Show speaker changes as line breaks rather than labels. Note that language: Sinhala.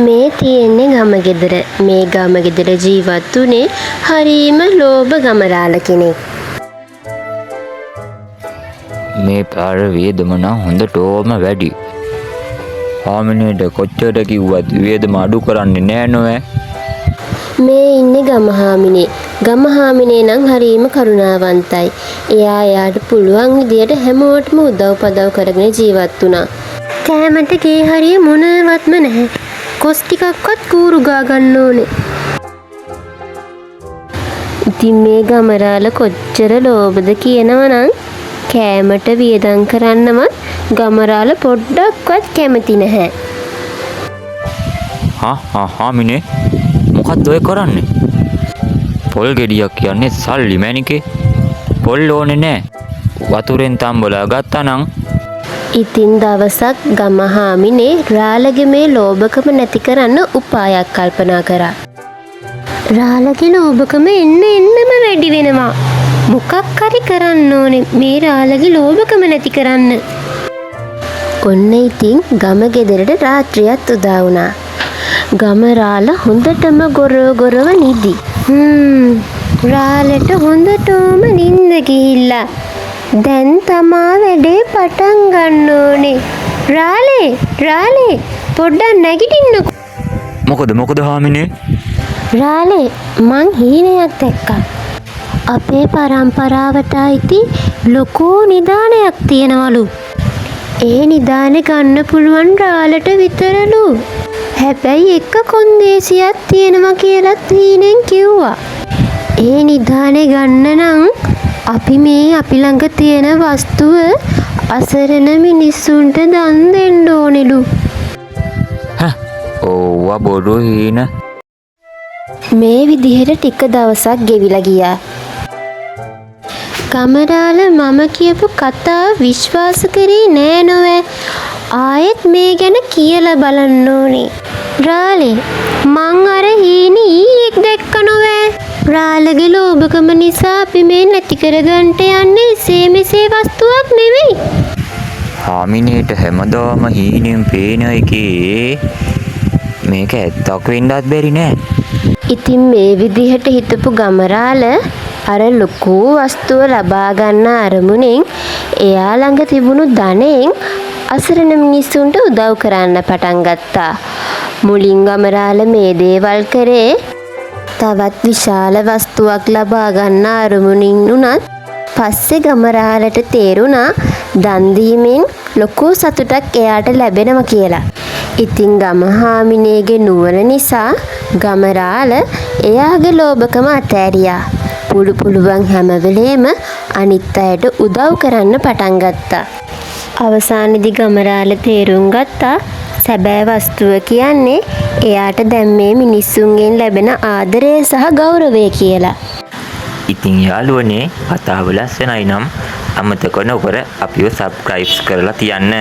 මේ තියෙන්නේ ගම ගෙදර. මේ ගම ගෙදර ජීවත් වුණේ හරීම ලෝභ ගමරාල කෙනෙක්.
මේ පාර වියදම නම් හොඳටම වැඩි. හාමිනේට කොච්චර කිව්වත් වියදම අඩු කරන්නේ නෑ නෝෑ.
මේ ඉන්නේ ගමහාමිනේ. ගමහාමිනේ නම් හරීම කරුණාවන්තයි. එයාට පුළුවන් විදියට හැමෝටම උදව් කරගෙන ජීවත් වුණා. කෑමට ගේ හරිය මොනවත්ම නැහැ. කොස් ටිකක්වත් කූරු ගා ගන්න ඕනේ. ඉතින් මේ ගමරාල කොච්චර ලෝභද කියනවනම් කෑමට වියදම් කරන්නවත් ගමරාල පොඩ්ඩක්වත් කැමති නැහැ.
හාමිනේ මොකක්ද ඔය කරන්නේ? පොල් ගෙඩියක් කියන්නේ සල්ලි මැනිකේ. පොල් ඕනේ නෑ. වතුරෙන් තම්බලා ගත්තා නම්.
ඉතින් දවසක් ගමහාමිනේ රාලගේ මේ ලෝභකම නැති කරන්න උපායක් කල්පනා කරා. රාලගේ ලෝභකම එන්නම වැඩි වෙනවා. මොකක් හරි කරන්න ඕනේ මේ රාලගේ ලෝභකම නැති කරන්න. ඔන්න ඉතින් ගම ගෙදරට රාත්‍රියත් උදා වුණා. ගමරාල හොඳටම ගොරව නිදි. රාලට හොඳටම නිින්ද ගිහිල්ලා. දැන් තමා වැඩේ පටන් ගන්න ඕනේ. රාලේ පොඩ්ඩක් නැගිටින්නකෝ.
මොකද හාමිනේ?
රාලේ මං හීනයක් දැක්කා. අපේ පරම්පරාවට අයිති ලොකු නිදානයක් තියෙනවලු. ඒ නිදානේ ගන්න පුළුවන් රාලට විතරලු. හැබැයි එක කොන්දේසියක් තියෙනවා කියලාත් හීනෙන් කිව්වා. ඒ නිදානේ ගන්න නම් අපි ළඟ තියෙන වස්තුව අසරණ මිනිස්සුන්ට දන් දෙන්න ඕනෙලු.
ඕවා බොරු හීන.
මේ විදිහට ටික දවසක් ගෙවිලා ගියා. ගමරාල මම කියපු කතාව විශ්වාස කරේ නෑ නෝෑ. ආයෙත් මේ ගැන කියලා බලන්න ඕනේ. රාලේ මං අර හීනි ඊයෙක් දැක්ක නෝෑ. රාලගේ ලෝභකම නිසා අපි මේ නැති කරගන්නට යන්නේ මෙසේ වස්තුවක් නෙවෙයි.
හාමිනේට හැමදාම හීනෙන් පේන එකේ මේක ඇත්තක් වෙන්නත් බැරි නෑ.
ඉතින් මේ විදිහට හිතපු ගමරාල අර ලොකු වස්තුව ලබා ගන්න අරමුණෙන් එයා ළඟ තිබුණු ධනෙන් අසරණ මිනිස්සුන්ට උදව් කරන්න පටන් ගත්තා. මුලින් ගමරාල මේ දේවල් කරේ තවත් විශාල වස්තුවක් ලබා ගන්න අරමුණින් උනත් පස්සේ ගමරාලට තේරුණා දන් දීමෙන් ලොකු සතුටක් එයාට ලැබෙනවා කියලා. ඉතින් ගමහාමිනේගේ නුවණ නිසා ගමරාල එයාගේ ලෝභකම අතෑරියා. පුළුවන් හැම වෙලේම අනිත් අයට උදව් කරන්න පටන් ගත්තා. අවසානයේදී ගමරාල තේරුම් ගත්තා සැබෑ වස්තුව කියන්නේ එයාට දැන් මේ මිනිස්සුන්ගෙන් ලැබෙන ආදරය සහ ගෞරවය කියලා.
ඉතින් යාළුවනේ කතාව ලස්සනයි නම් අමතක නොකර අපිව සබ්ස්ක්‍රයිබ් කරලා තියන්න.